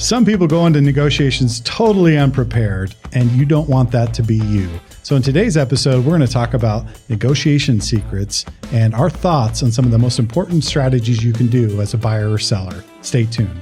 Some people go into negotiations totally unprepared, and you don't want that to be you. So in today's episode, we're going to talk about negotiation secrets and our thoughts on some of the most important strategies you can do as a buyer or seller. Stay tuned.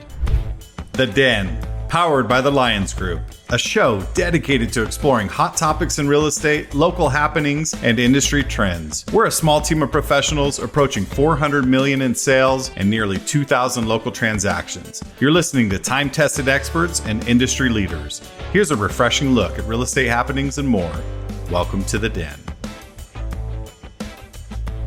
The Den, powered by the Lyons Group, a show dedicated to exploring hot topics in real estate, local happenings, and industry trends. We're a small team of professionals approaching $400 million in sales and nearly 2,000 local transactions. You're listening to time-tested experts and industry leaders. Here's a refreshing look at real estate happenings and more. Welcome to The Den.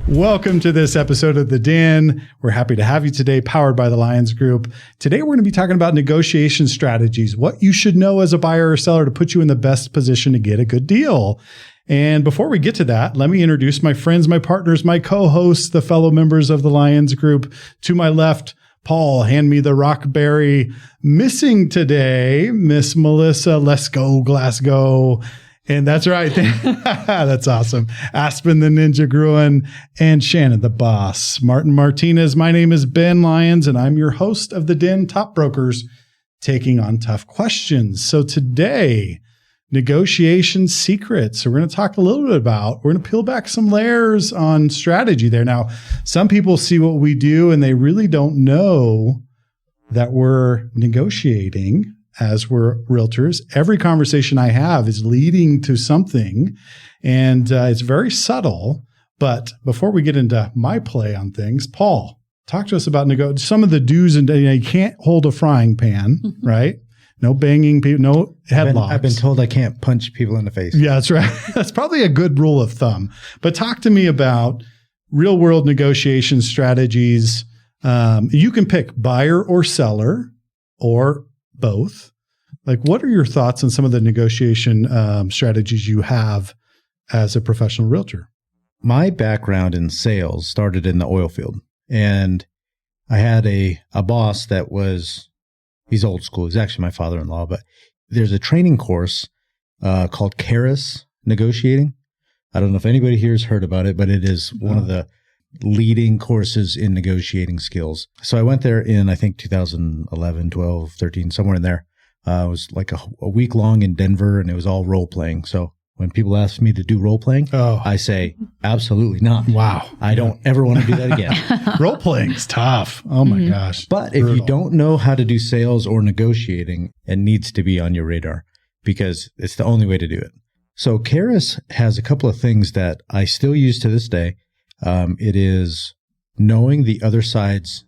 Welcome to this episode of The Den. We're happy to have you today, powered by the Lyons Group. Today, we're going to be talking about negotiation strategies, what you should know as a buyer or seller to put you in the best position to get a good deal. And before we get to that, let me introduce my friends, my partners, my co-hosts, the fellow members of the Lyons Group. To my left, Paul, hand me the rockberry. Missing today, Miss Melissa, let's go Glasgow. And that's right. That's awesome. Aspen, the Ninja Groen, and Shannon, the boss. Martin Martinez. My name is Ben Lyons, and I'm your host of The Den Top Brokers, taking on tough questions. So today, negotiation secrets. So we're going to talk a little bit about, we're going to peel back some layers on strategy there. Now, some people see what we do, and they really don't know that we're negotiating as we're realtors. Every conversation I have is leading to something, and it's very subtle. But before we get into my play on things, Paul, talk to us about some of the do's and you can't hold a frying pan, right? No banging people, no headlocks. I've been told I can't punch people in the face. Yeah, that's right. That's probably a good rule of thumb. But talk to me about real world negotiation strategies. You can pick buyer or seller or both. Like, what are your thoughts on some of the negotiation strategies you have as a professional realtor? My background in sales started in the oil field, and I had a boss that he's old school. He's actually my father-in-law, but there's a training course called CARIS Negotiating. I don't know if anybody here has heard about it, but it is one of the leading courses in negotiating skills. So I went there in, I think, 2011, 12, 13, somewhere in there. It was like a week long in Denver, and it was all role playing. So when people ask me to do role playing, I say, absolutely not. Wow. I don't ever want to do that again. Role playing's tough. Oh my gosh. But if you don't know how to do sales or negotiating, it needs to be on your radar because it's the only way to do it. So CARIS has a couple of things that I still use to this day. It is knowing the other side's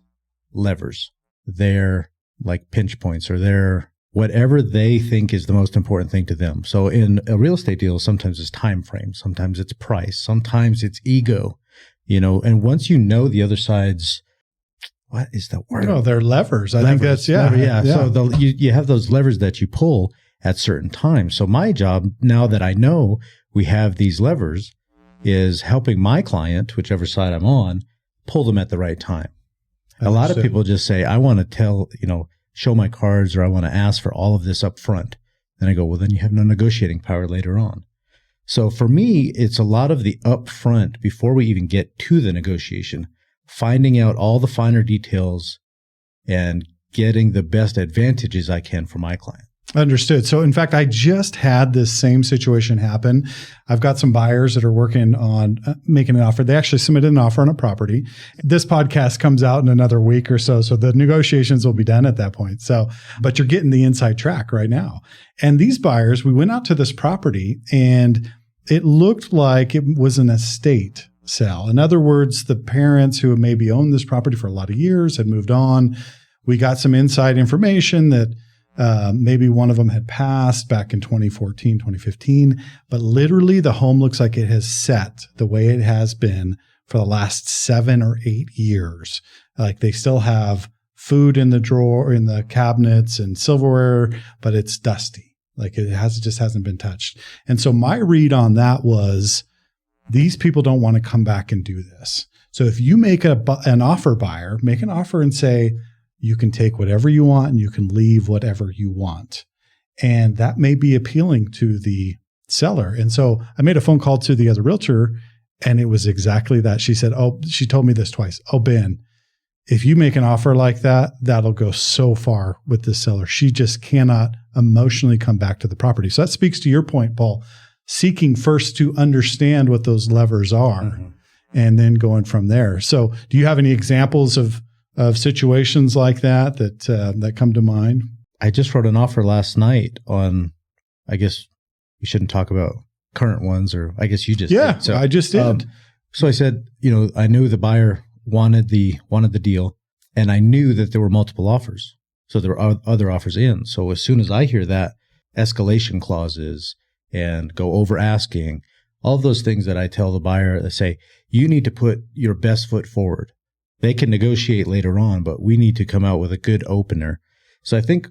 levers, their like pinch points or their whatever they think is the most important thing to them. So in a real estate deal, sometimes it's time frame, sometimes it's price, sometimes it's ego, and once you know the other side's, what is the word? No, they're levers. I think that's, yeah. So you have those levers that you pull at certain times. So my job, now that I know we have these levers, is helping my client, whichever side I'm on, pull them at the right time. A lot of people just say, I want to show my cards, or I want to ask for all of this up front. Then I go, well, then you have no negotiating power later on. So for me, it's a lot of the upfront before we even get to the negotiation, finding out all the finer details and getting the best advantages I can for my client. Understood. So in fact, I just had this same situation happen. I've got some buyers that are working on making an offer. They actually submitted an offer on a property. This podcast comes out in another week or so. So the negotiations will be done at that point. So, but you're getting the inside track right now. And these buyers, we went out to this property and it looked like it was an estate sale. In other words, the parents who maybe owned this property for a lot of years had moved on. We got some inside information that maybe one of them had passed back in 2014, 2015, but literally the home looks like it has set the way it has been for the last 7 or 8 years. Like they still have food in the drawer, in the cabinets and silverware, but it's dusty. Like it just hasn't been touched. And so my read on that was these people don't want to come back and do this. So if you make an offer buyer, make an offer and say, you can take whatever you want and you can leave whatever you want. And that may be appealing to the seller. And so I made a phone call to the other realtor and it was exactly that. She said, she told me this twice. Oh, Ben, if you make an offer like that, that'll go so far with the seller. She just cannot emotionally come back to the property. So that speaks to your point, Paul, seeking first to understand what those levers are and then going from there. So do you have any examples of situations like that come to mind? I just wrote an offer last night on, I guess we shouldn't talk about current ones, or I guess you just did. So, I just did. So I said, I knew the buyer wanted the deal, and I knew that there were multiple offers. So there were other offers in. So as soon as I hear that, escalation clauses and go over asking, all of those things that I tell the buyer, I say, you need to put your best foot forward. They can negotiate later on, but we need to come out with a good opener. So I think,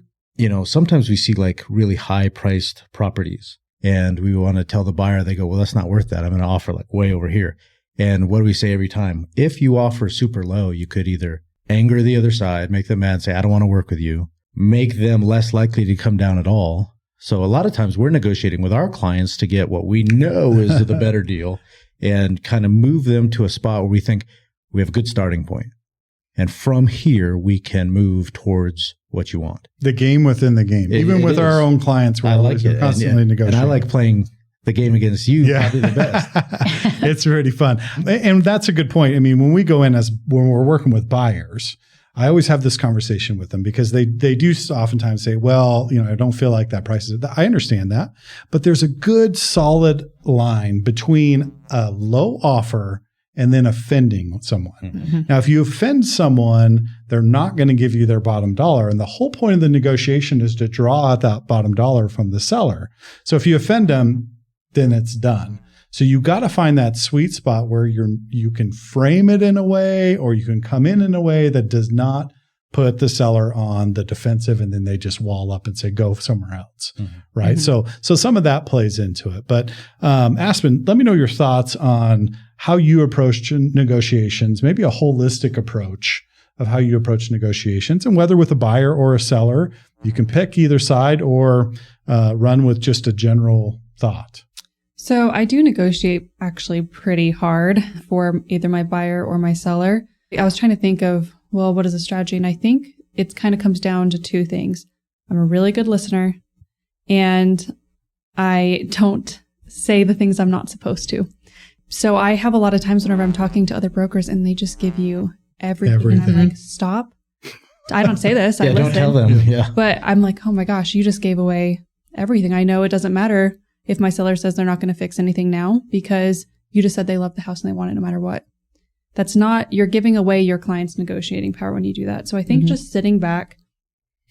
sometimes we see like really high priced properties and we want to tell the buyer, they go, well, that's not worth that. I'm going to offer like way over here. And what do we say every time? If you offer super low, you could either anger the other side, make them mad, say, I don't want to work with you, make them less likely to come down at all. So a lot of times we're negotiating with our clients to get what we know is the better deal and kind of move them to a spot where we think we have a good starting point. And from here, we can move towards what you want. The game within the game. Even with our own clients, we're constantly negotiating. And I like playing the game against you, probably the best. It's really fun. And that's a good point. I mean, when we go in when we're working with buyers, I always have this conversation with them because they do oftentimes say, well, I don't feel like that price is, I understand that, but there's a good solid line between a low offer and then offending someone. Mm-hmm. Now, if you offend someone, they're not going to give you their bottom dollar. And the whole point of the negotiation is to draw out that bottom dollar from the seller. So if you offend them, then it's done. So you got to find that sweet spot where you can frame it in a way, or you can come in a way that does not put the seller on the defensive, and then they just wall up and say, go somewhere else. Mm-hmm. Right. Mm-hmm. So some of that plays into it. But Aspen, let me know your thoughts on how you approach negotiations, maybe a holistic approach of how you approach negotiations, and whether with a buyer or a seller. You can pick either side or run with just a general thought. So I do negotiate actually pretty hard for either my buyer or my seller. I was trying to think of, well, what is a strategy? And I think it kind of comes down to two things. I'm a really good listener, and I don't say the things I'm not supposed to. So I have a lot of times whenever I'm talking to other brokers and they just give you everything. And I'm like, stop. I don't say this. I listen. Don't tell them. Yeah. But I'm like, oh my gosh, you just gave away everything. I know it doesn't matter if my seller says they're not going to fix anything now because you just said they love the house and they want it no matter what. That's not, you're giving away your client's negotiating power when you do that. So I think just sitting back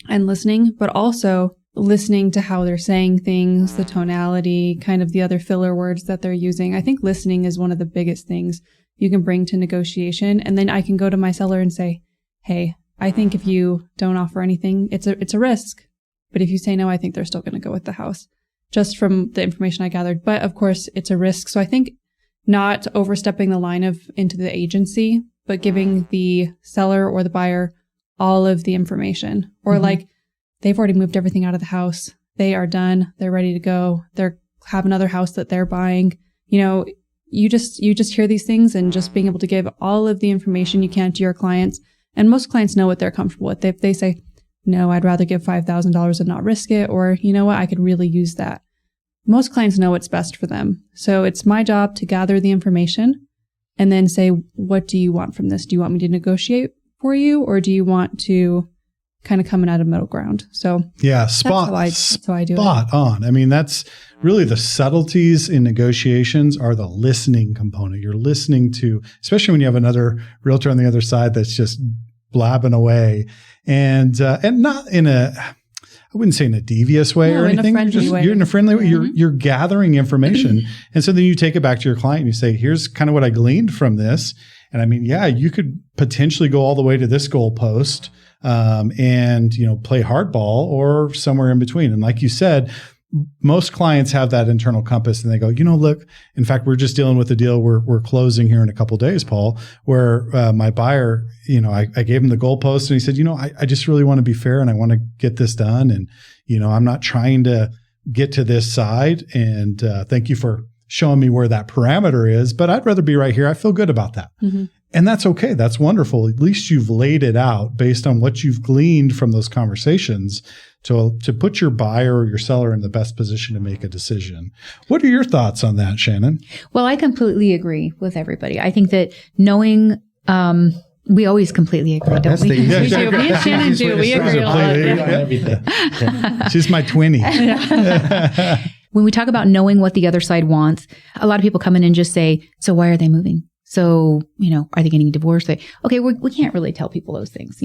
and listening, but also listening to how they're saying things, the tonality, kind of the other filler words that they're using. I think listening is one of the biggest things you can bring to negotiation. And then I can go to my seller and say, hey, I think if you don't offer anything, it's a risk. But if you say no, I think they're still going to go with the house, just from the information I gathered. But of course, it's a risk. So I think not overstepping the line into the agency, but giving the seller or the buyer all of the information. Or like, they've already moved everything out of the house. They are done. They're ready to go. They have another house that they're buying. You just hear these things, and just being able to give all of the information you can to your clients. And most clients know what they're comfortable with. They say, no, I'd rather give $5,000 and not risk it. Or, you know what, I could really use that. Most clients know what's best for them. So it's my job to gather the information and then say, what do you want from this? Do you want me to negotiate for you, or do you want to kind of come in at a middle ground? So yeah, that's how I do it. Spot on. I mean, that's really the subtleties in negotiations are the listening component. You're listening to, especially when you have another realtor on the other side that's just blabbing away, and not in I wouldn't say in a devious way or anything. You're in a friendly way. You're gathering information. And so then you take it back to your client and you say, here's kind of what I gleaned from this. And I mean, yeah, you could potentially go all the way to this goalpost, and, play hardball or somewhere in between. And like you said, most clients have that internal compass and they go, look, in fact, we're just dealing with a deal we're closing here in a couple of days, Paul, where my buyer, I gave him the goalpost and he said, I just really want to be fair and I want to get this done. And, I'm not trying to get to this side. And thank you for showing me where that parameter is, but I'd rather be right here. I feel good about that. Mm-hmm. And that's okay. That's wonderful. At least you've laid it out based on what you've gleaned from those conversations to put your buyer or your seller in the best position to make a decision. What are your thoughts on that, Shannon? Well, I completely agree with everybody. I think that knowing, we always completely agree, don't we? We do. Me and Shannon do. We agree a lot. Everything. She's my twinnie. When we talk about knowing what the other side wants, a lot of people come in and just say, so why are they moving? So, are they getting divorced? Okay, we can't really tell people those things,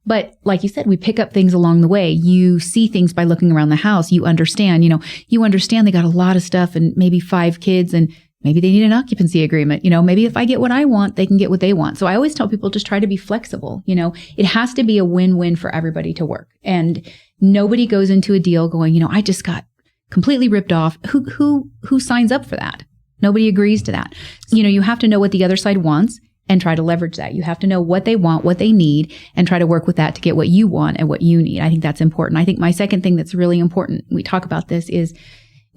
But like you said, we pick up things along the way. You see things by looking around the house. You understand, you understand they got a lot of stuff and maybe 5 kids and maybe they need an occupancy agreement. Maybe if I get what I want, they can get what they want. So I always tell people just try to be flexible. It has to be a win-win for everybody to work. And nobody goes into a deal going, I just got completely ripped off. Who signs up for that? Nobody agrees to that. You have to know what the other side wants and try to leverage that. You have to know what they want, what they need, and try to work with that to get what you want and what you need. I think that's important. I think my second thing that's really important, we talk about this, is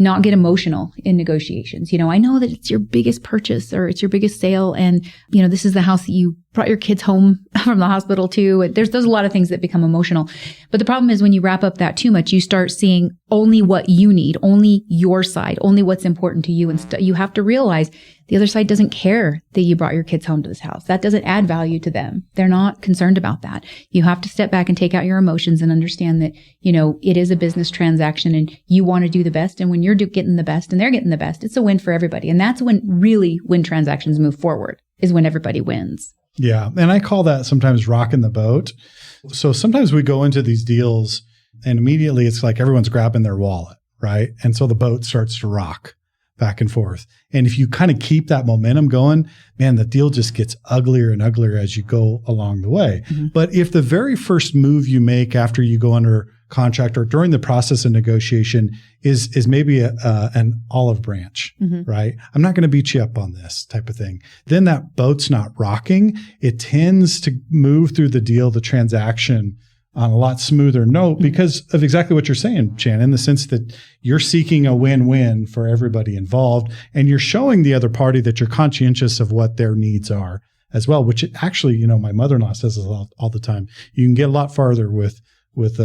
not get emotional in negotiations. I know that it's your biggest purchase or it's your biggest sale. And, this is the house that you brought your kids home from the hospital to. There's a lot of things that become emotional. But the problem is when you wrap up that too much, you start seeing only what you need, only your side, only what's important to you. And you have to realize the other side doesn't care that you brought your kids home to this house. That doesn't add value to them. They're not concerned about that. You have to step back and take out your emotions and understand that, it is a business transaction and you want to do the best. And when you're getting the best and they're getting the best, it's a win for everybody. And that's when transactions move forward, is when everybody wins. Yeah. And I call that sometimes rocking the boat. So sometimes we go into these deals and immediately it's like everyone's grabbing their wallet, right? And so the boat starts to rock back and forth. And if you kind of keep that momentum going, man, the deal just gets uglier and uglier as you go along the way. Mm-hmm. But if the very first move you make after you go under contract or during the process of negotiation is maybe an olive branch, mm-hmm. right? I'm not going to beat you up on this type of thing. Then that boat's not rocking. It tends to move through the deal, the transaction, on a lot smoother note because of exactly what you're saying, Shannon, in the sense that you're seeking a win-win for everybody involved and you're showing the other party that you're conscientious of what their needs are as well, which actually, my mother-in-law says this all the time. You can get a lot farther with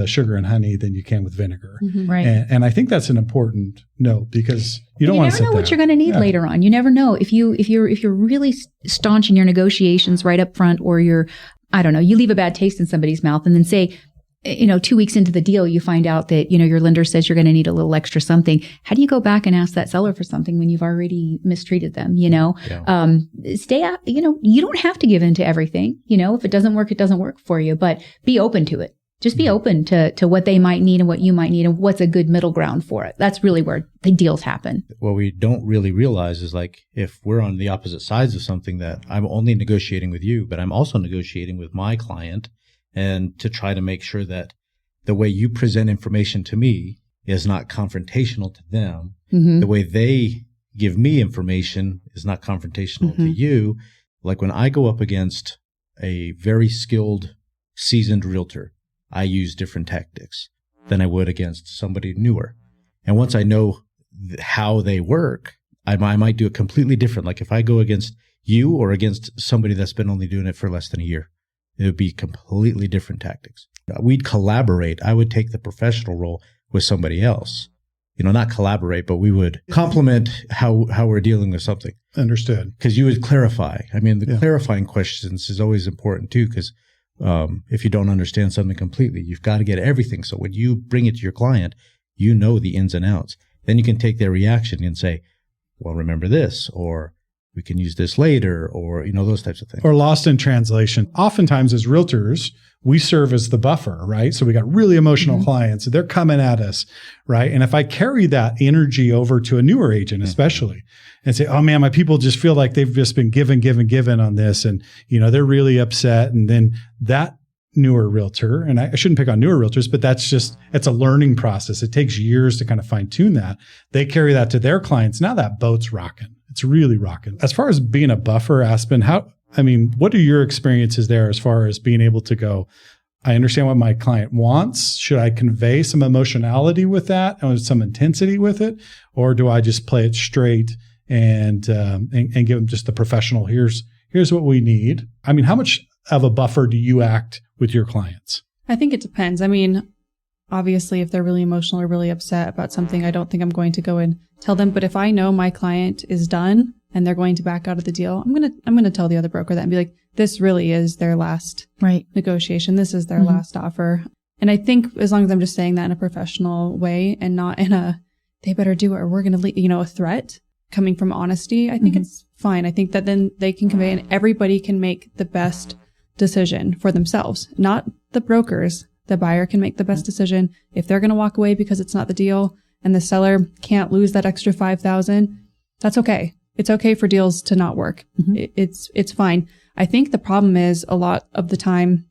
sugar and honey than you can with vinegar. Mm-hmm, right. And I think that's an important note because you don't want to sit there. You never know what you're going to need later on. You never know. If you're really staunch in your negotiations right up front, or you leave a bad taste in somebody's mouth and then say, 2 weeks into the deal, you find out that, your lender says you're going to need a little extra something. How do you go back and ask that seller for something when you've already mistreated them? Stay out, you don't have to give in to everything. If it doesn't work, it doesn't work for you, but be open to it. Just be open to what they might need and what you might need and what's a good middle ground for it. That's really where the deals happen. What we don't really realize is if we're on the opposite sides of something, that I'm only negotiating with you, but I'm also negotiating with my client, and to try to make sure that the way you present information to me is not confrontational to them. Mm-hmm. The way they give me information is not confrontational to you. Like when I go up against a very skilled, seasoned realtor, I use different tactics than I would against somebody newer. And once I know how they work, I might do it completely different. Like if I go against you or against somebody that's been only doing it for less than a year, it would be completely different tactics. We'd collaborate. I would take the professional role with somebody else. Not collaborate, but we would complement how we're dealing with something. Understood. Because you would clarify. The clarifying questions is always important too, because if you don't understand something completely, you've got to get everything. So when you bring it to your client, you know the ins and outs. Then you can take their reaction and say, well, remember this, or we can use this later, or, those types of things. Or lost in translation. Oftentimes as realtors, we serve as the buffer, right? So we got really emotional clients. They're coming at us, right? And if I carry that energy over to a newer agent, especially, and say, oh man, my people just feel like they've just been given on this. And, they're really upset. And then that newer realtor, and I shouldn't pick on newer realtors, but it's a learning process. It takes years to kind of fine tune that. They carry that to their clients. Now that boat's rocking. It's really rocking. As far as being a buffer, Aspen, what are your experiences there as far as being able to go, I understand what my client wants. Should I convey some emotionality with that or some intensity with it? Or do I just play it straight and give them just the professional, here's here's what we need. I mean, how much of a buffer do you act with your clients? I think it depends. I mean, obviously, if they're really emotional or really upset about something, I don't think I'm going to go and tell them. But if I know my client is done and they're going to back out of the deal, I'm going to tell the other broker that and be like, this really is their last negotiation. This is their last offer. And I think as long as I'm just saying that in a professional way and not in a, they better do it or we're going to leave, a threat coming from honesty, I think it's fine. I think that then they can convey and everybody can make the best decision for themselves, not the brokers. The buyer can make the best decision. If they're going to walk away because it's not the deal and the seller can't lose that extra $5,000, that's okay. It's okay for deals to not work. It's fine. I think the problem is a lot of the time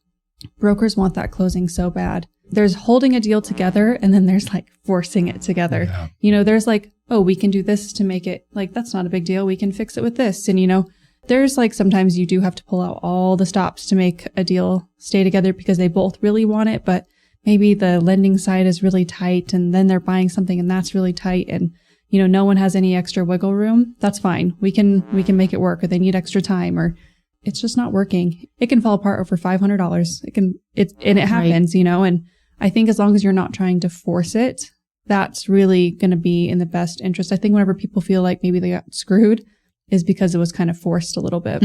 brokers want that closing so bad. There's holding a deal together and then there's like forcing it together. Yeah. There's like, oh, we can do this to make it like, that's not a big deal. We can fix it with this. And there's like sometimes you do have to pull out all the stops to make a deal stay together because they both really want it, but maybe the lending side is really tight and then they're buying something and that's really tight and no one has any extra wiggle room. That's fine. We can make it work, or they need extra time, or it's just not working. It can fall apart over $500. It happens, and I think as long as you're not trying to force it, that's really going to be in the best interest. I think whenever people feel like maybe they got screwed is because it was kind of forced a little bit.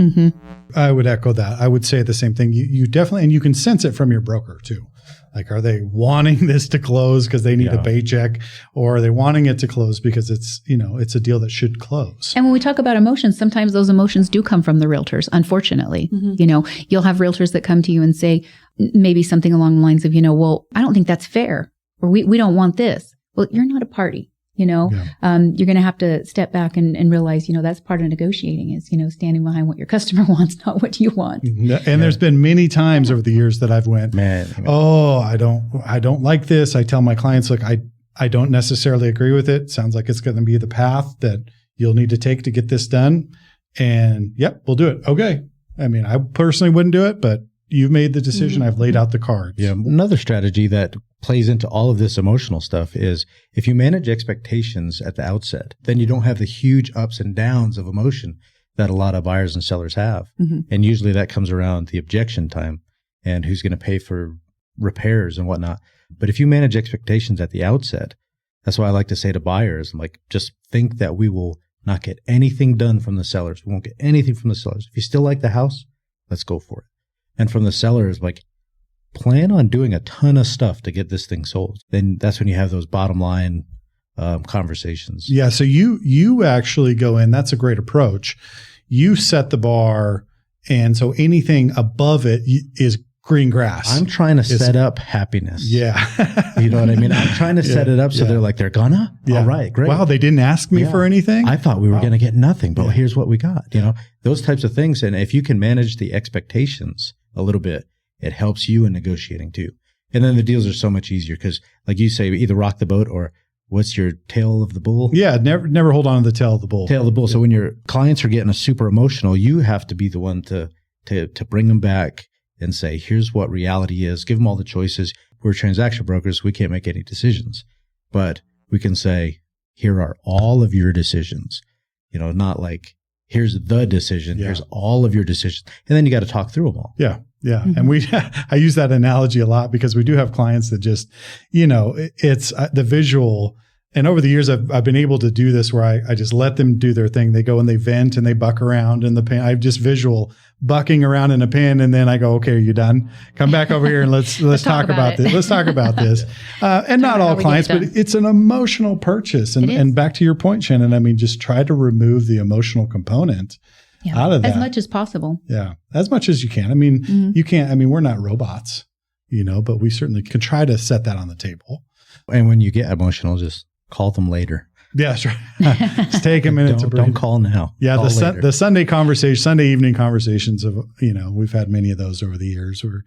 I would echo that. I would say the same thing. You definitely, and you can sense it from your broker too. Like, are they wanting this to close because they need a paycheck, or are they wanting it to close because it's, it's a deal that should close? And when we talk about emotions, sometimes those emotions do come from the realtors, unfortunately. You'll have realtors that come to you and say maybe something along the lines of, well, I don't think that's fair, or we don't want this. Well, you're not a party. You're going to have to step back and realize, that's part of negotiating is, standing behind what your customer wants, not what you want. And there's been many times over the years that I've went, oh, I don't like this. I tell my clients, look, I don't necessarily agree with it. Sounds like it's going to be the path that you'll need to take to get this done. And yep, we'll do it. Okay. I mean, I personally wouldn't do it, but you've made the decision. I've laid out the cards. Yeah. Another strategy that plays into all of this emotional stuff is if you manage expectations at the outset, then you don't have the huge ups and downs of emotion that a lot of buyers and sellers have. And usually that comes around the objection time and who's going to pay for repairs and whatnot. But if you manage expectations at the outset, that's why I like to say to buyers, I'm like, just think that we will not get anything done from the sellers. We won't get anything from the sellers. If you still like the house, let's go for it. And from the sellers, like, plan on doing a ton of stuff to get this thing sold. Then that's when you have those bottom line conversations. Yeah. So you actually go in. That's a great approach. You set the bar. And so anything above it is green grass. I'm trying to set up happiness. Yeah. You know what I mean? I'm trying to set it up so they're like, they're gonna? Yeah. All right, great. Wow, they didn't ask me for anything? I thought we were going to get nothing, but here's what we got. Those types of things. And if you can manage the expectations a little bit, it helps you in negotiating too. And then the deals are so much easier because, like you say, either rock the boat or what's your tail of the bull? Yeah, never hold on to the tail of the bull. Tail of the bull. So when your clients are getting super emotional, you have to be the one to bring them back and say, here's what reality is. Give them all the choices. We're transaction brokers. We can't make any decisions, but we can say, here are all of your decisions. Not like, here's the decision. Here's all of your decisions. And then you got to talk through them all. Yeah. Yeah. And I use that analogy a lot because we do have clients that just, it's the visual. And over the years, I've been able to do this where I just let them do their thing. They go and they vent and they buck around in the pen. I just visual bucking around in a pen. And then I go, okay, are you done? Come back over here and let's talk about this. Let's talk about this. And not all clients, but it's an emotional purchase. And back to your point, Shannon, I mean, just try to remove the emotional component out of that. As much as possible. Yeah. As much as you can. I mean, you can't, we're not robots, but we certainly can try to set that on the table. And when you get emotional, just call them later. Yeah, that's right. Just take a minute to breathe. Don't call now. Yeah, the Sunday evening conversations of, we've had many of those over the years where,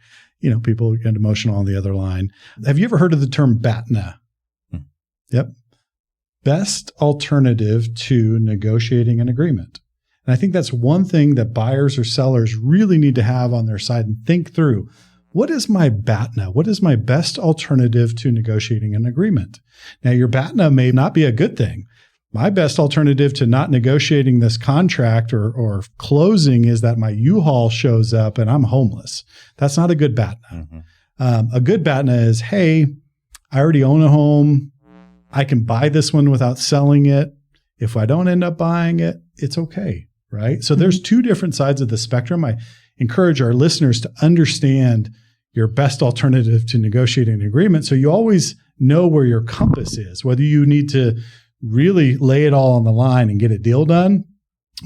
people get emotional on the other line. Have you ever heard of the term BATNA? Yep. Best alternative to negotiating an agreement. And I think that's one thing that buyers or sellers really need to have on their side and think through. What is my BATNA? What is my best alternative to negotiating an agreement? Now, your BATNA may not be a good thing, my best alternative to not negotiating this contract or closing is that my U-Haul shows up and I'm homeless. That's not a good BATNA. A good BATNA is, hey, I already own a home. I can buy this one without selling it. If I don't end up buying it, it's okay, right? So there's two different sides of the spectrum. I encourage our listeners to understand your best alternative to negotiating an agreement so you always know where your compass is, whether you need to really lay it all on the line and get a deal done,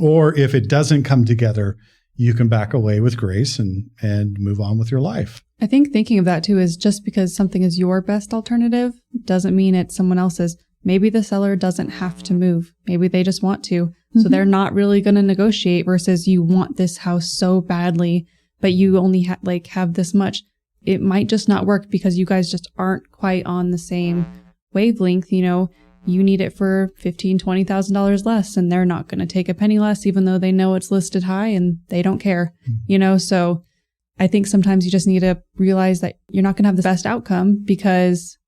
or if it doesn't come together, you can back away with grace and move on with your life. I think thinking of that too is just because something is your best alternative doesn't mean it's someone else's. Maybe the seller doesn't have to move. Maybe they just want to. So they're not really going to negotiate versus you want this house so badly, but you only have this much. It might just not work because you guys just aren't quite on the same wavelength. You need it for $15,000, $20,000 less, and they're not going to take a penny less, even though they know it's listed high and they don't care, So I think sometimes you just need to realize that you're not going to have the best outcome because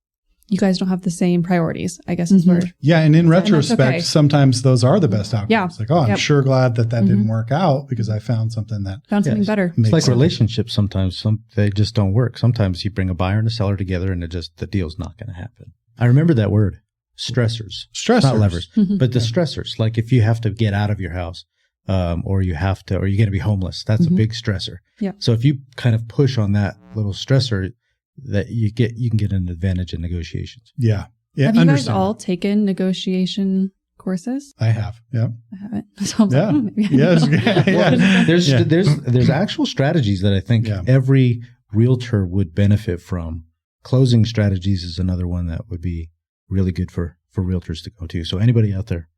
you guys don't have the same priorities, I guess is where. Yeah. And in retrospect, sometimes those are the best outcomes. Yeah. Like, I'm sure glad that didn't work out because I found something better. It's like relationships. Sometimes they just don't work. Sometimes you bring a buyer and a seller together and the deal's not going to happen. I remember that word. Stressors, not levers, but the stressors. Like if you have to get out of your house, or you're going to be homeless, that's a big stressor. Yeah. So if you kind of push on that little stressor, that you can get an advantage in negotiations. Yeah. Yeah. Have you guys all taken negotiation courses? I have. Yeah. I haven't. So I'm There's actual strategies that I think every realtor would benefit from. Closing strategies is another one that would be really good for realtors to go to. So anybody out there,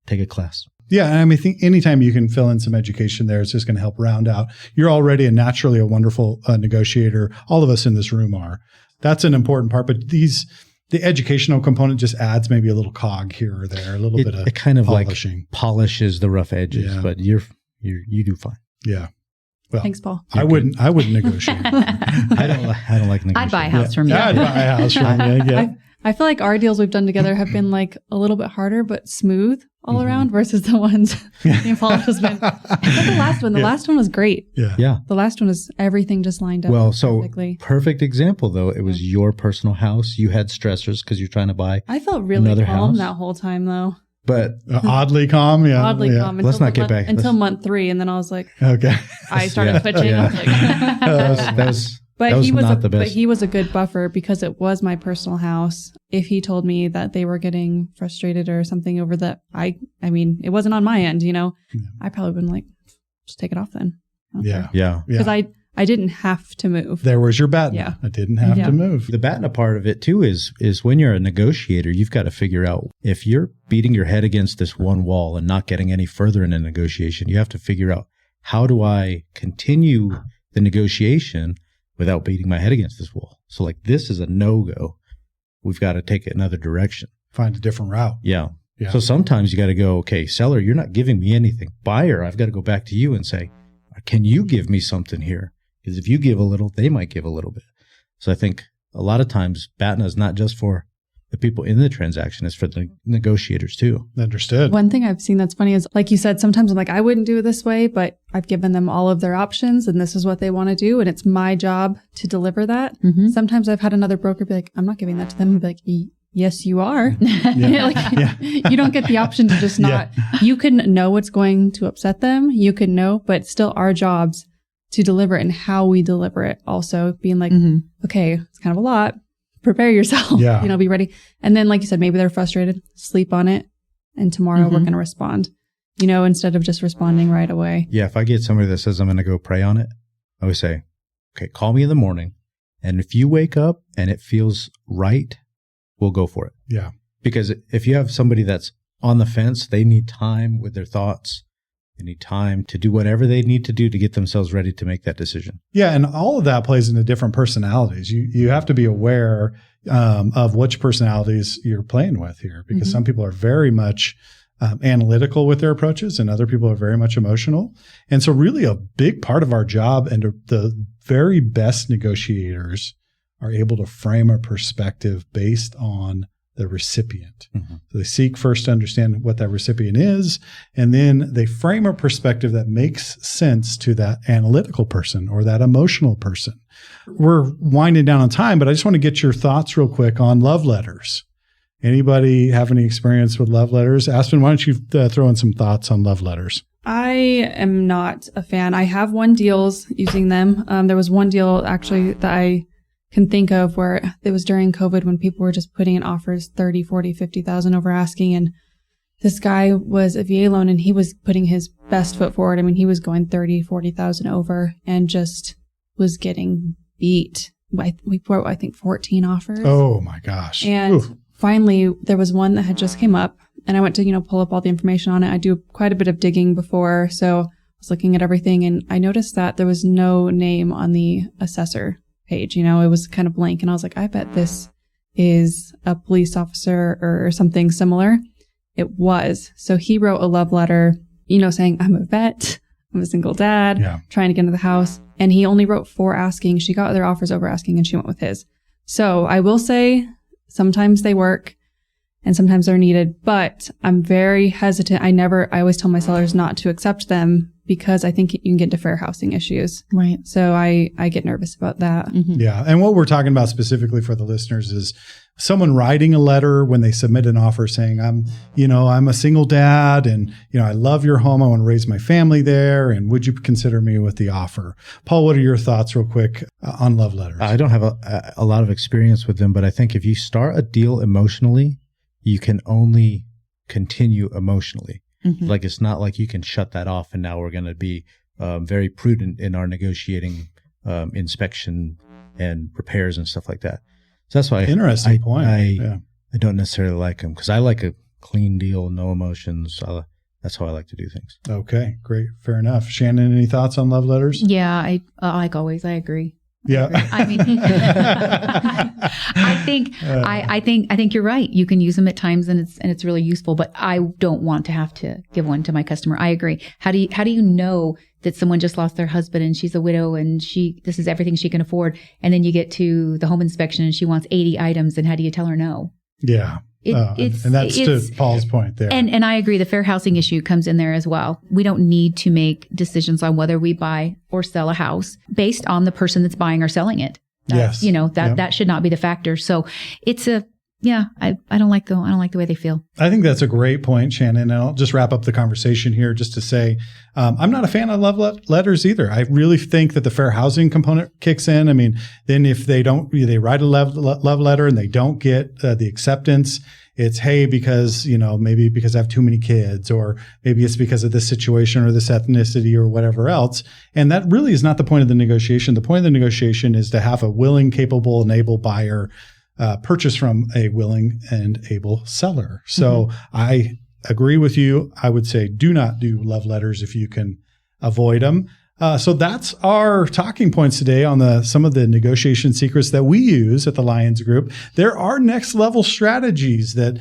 take a class. Yeah. I think anytime you can fill in some education there, it's just going to help round out. You're already naturally a wonderful negotiator. All of us in this room are. That's an important part. But the educational component just adds maybe a little cog here or there, a little bit of it kind of polishing. Like polishes the rough edges, but you do fine. Yeah. Well, thanks, Paul. I wouldn't negotiate. I don't like negotiating. I'd buy a house from you. I'd buy a house from you. Yeah. I feel like our deals we've done together have been like a little bit harder, but smooth all around versus the ones me and Paul has been. But the last one, last one was great. Yeah. The last one was everything just lined up. Well, so perfectly. Perfect example though. It was your personal house. You had stressors because you're trying to buy. I felt really another calm house. that whole time though. But oddly calm. Yeah. Oddly calm. Let's not get back. Until month 3. And then I was like, okay. I started twitching. Yeah. I was like, that was But he was not the best. But he was a good buffer because it was my personal house. If he told me that they were getting frustrated or something over that, I mean, it wasn't on my end, I probably been like, just take it off then. Yeah. Because I didn't have to move. There was your BATNA. Yeah. I didn't have to move. The BATNA part of it too is when you're a negotiator, you've got to figure out if you're beating your head against this one wall and not getting any further in a negotiation, you have to figure out, how do I continue the negotiation without beating my head against this wall? So like, this is a no-go. We've got to take it another direction. Find a different route. Yeah. So sometimes you got to go, okay, seller, you're not giving me anything. Buyer, I've got to go back to you and say, can you give me something here? Because if you give a little, they might give a little bit. So I think a lot of times BATNA is not just for the people in the transaction, it's for the negotiators too. Understood. One thing I've seen that's funny is, like you said, sometimes I'm like, I wouldn't do it this way, but I've given them all of their options and this is what they want to do. And it's my job to deliver that. Mm-hmm. Sometimes I've had another broker be like, I'm not giving that to them. And be like, yes, you are. You don't get the option to just not. You can know what's going to upset them. You can know, but still our jobs to deliver it and how we deliver it. Also being like, okay, it's kind of a lot. Prepare yourself, be ready. And then, like you said, maybe they're frustrated, sleep on it. And tomorrow we're going to respond, instead of just responding right away. Yeah. If I get somebody that says I'm going to go pray on it, I always say, okay, call me in the morning. And if you wake up and it feels right, we'll go for it. Yeah. Because if you have somebody that's on the fence, they need time with their thoughts. They need time to do whatever they need to do to get themselves ready to make that decision. Yeah. And all of that plays into different personalities. You have to be aware of which personalities you're playing with here, because some people are very much analytical with their approaches and other people are very much emotional. And so really a big part of our job, and the very best negotiators are able to frame a perspective based on the recipient. So they seek first to understand what that recipient is, and then they frame a perspective that makes sense to that analytical person or that emotional person. We're winding down on time, but I just want to get your thoughts real quick on love letters. Anybody have any experience with love letters? Aspen, why don't you throw in some thoughts on love letters? I am not a fan. I have won deals using them. There was one deal actually that I can think of where it was during COVID when people were just putting in offers 30, 40, 50,000 over asking. And this guy was a VA loan and he was putting his best foot forward. I mean, he was going 30, 40,000 over and just was getting beat. We put, I think, 14 offers. Oh my gosh. And finally there was one that had just came up and I went to, pull up all the information on it. I do quite a bit of digging before. So I was looking at everything and I noticed that there was no name on the assessor page. It was kind of blank. And I was like, I bet this is a police officer or something similar. It was. So he wrote a love letter, saying, I'm a vet. I'm a single dad, trying to get into the house. And he only wrote 4 asking. She got their offers over asking and she went with his. So I will say sometimes they work and sometimes they're needed, but I'm very hesitant. I always tell my sellers not to accept them because I think you can get into fair housing issues. Right. So I get nervous about that. Mm-hmm. Yeah. And what we're talking about specifically for the listeners is someone writing a letter when they submit an offer saying, I'm a single dad and, I love your home. I want to raise my family there. And would you consider me with the offer? Paul, what are your thoughts real quick on love letters? I don't have a lot of experience with them, but I think if you start a deal emotionally, you can only continue emotionally. Mm-hmm. Like, it's not like you can shut that off and now we're going to be very prudent in our negotiating inspection and repairs and stuff like that. So that's why Interesting point. I don't necessarily like them because I like a clean deal, no emotions. That's how I like to do things. Okay, great. Fair enough. Shannon, any thoughts on love letters? Yeah, I like always, I agree. Yeah. I mean, I think you're right. You can use them at times and it's really useful, but I don't want to have to give one to my customer. I agree. How do you know that someone just lost their husband and she's a widow and this is everything she can afford? And then you get to the home inspection and she wants 80 items. And how do you tell her no? Yeah. And that's to Paul's point there. And I agree. The fair housing issue comes in there as well. We don't need to make decisions on whether we buy or sell a house based on the person that's buying or selling it. Yes. That should not be the factor. So it's I don't like the way they feel. I think that's a great point, Shannon. And I'll just wrap up the conversation here just to say, I'm not a fan of love letters either. I really think that the fair housing component kicks in. I mean, then if they write a love letter and they don't get the acceptance, it's, hey, because, maybe because I have too many kids, or maybe it's because of this situation or this ethnicity or whatever else. And that really is not the point of the negotiation. The point of the negotiation is to have a willing, capable, and able buyer purchase from a willing and able seller. So I agree with you. I would say do not do love letters if you can avoid them. So that's our talking points today on some of the negotiation secrets that we use at the Lyons Group. There are next level strategies that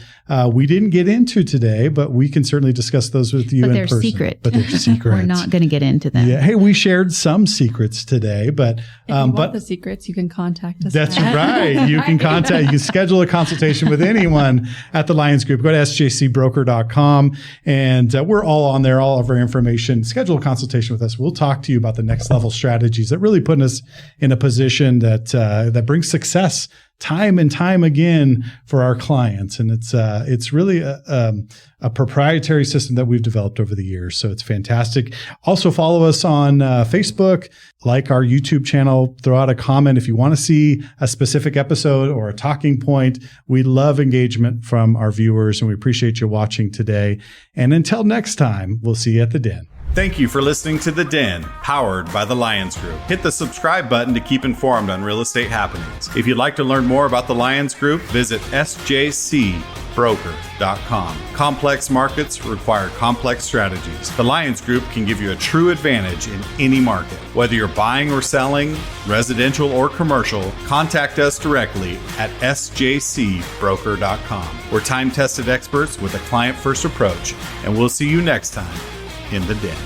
we didn't get into today, but we can certainly discuss those with you in person. But they're secret. We're not going to get into them. Yeah. Hey, we shared some secrets today, but if you want the secrets, you can contact us. That's right. You can you can schedule a consultation with anyone at the Lyons Group. Go to sjcbroker.com and we're all on there, all of our information. Schedule a consultation with us. We'll talk to you about the next level strategies that really put us in a position that brings success time and time again for our clients. And it's really a proprietary system that we've developed over the years. So it's fantastic. Also follow us on Facebook, like our YouTube channel, throw out a comment if you want to see a specific episode or a talking point. We love engagement from our viewers and we appreciate you watching today. And until next time, we'll see you at the Den. Thank you for listening to The Den, powered by the Lyons Group. Hit the subscribe button to keep informed on real estate happenings. If you'd like to learn more about the Lyons Group, visit sjcbroker.com. Complex markets require complex strategies. The Lyons Group can give you a true advantage in any market. Whether you're buying or selling, residential or commercial, contact us directly at sjcbroker.com. We're time-tested experts with a client-first approach, and we'll see you next time in the Den.